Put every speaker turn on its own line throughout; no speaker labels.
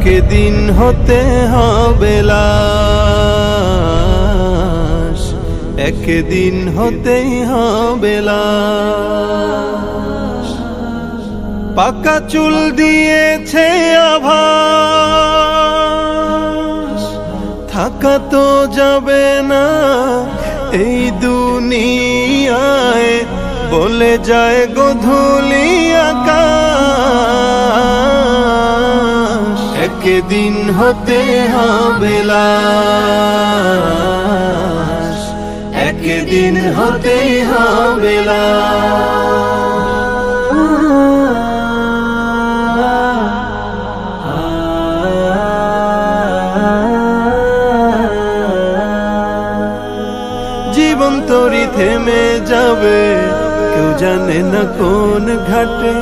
একদিন হতে হবে লাশ, একদিন হতেই হবে লাশ। পাকা চুল দিয়েছে আভাস, থাকা তো যাবে না এই দুনিয়ায়, বলে যায় গোধূলি আকাশ। একদিন হতে হবে লাশ, একদিন হতেই হবে লাশ। জীবন তোরই থেমে যাবে, কেউ জানে না কোন ঘাটে।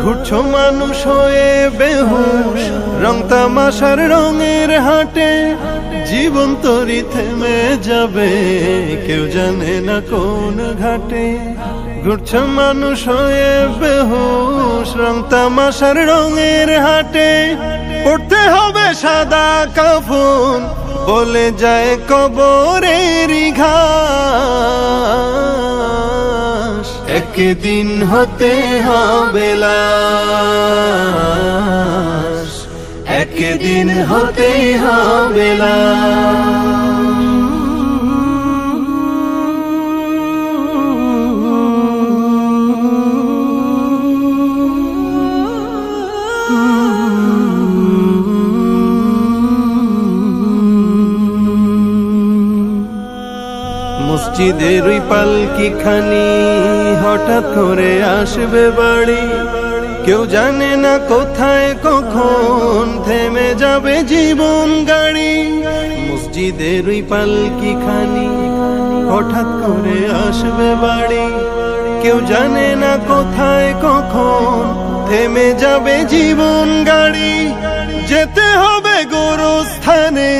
ঘুরছো মানুষ হয়ে বেহুশ, রং তামাশার রঙের হাটে। জীবন তোরই থেমে যাবে, কেউ জানে না কোন ঘাটে। ঘুরছো মানুষ হয়ে বেহুশ, রং তামাশার রঙের হাটে। পড়তে হবে সাদা কাফন, বলে যায় কবরের ঘাস। একদিন হতে হবে লাশ, একদিন হতেই হবে লাশ। মসজিদের ওই পালকি খানি হঠাৎ করে আসবে বাড়ি। কেউ জানে না কোথায় কখন থেমে যাবে জীবন গাড়ি। মসজিদের ওই পালকি খানি হঠাৎ করে আসবে বাড়ি। কেউ জানে না কোথায় কখন থেমে যাবে জীবন গাড়ি। যেতে হবে গোরস্থানে,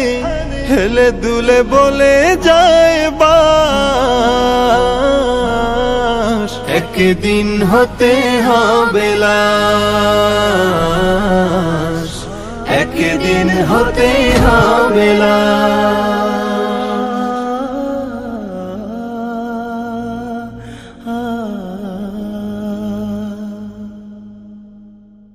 হেলে দুলে বলে যায় বাস। একদিন হতে হবে লাশ, একদিন হতে হবে লাশ।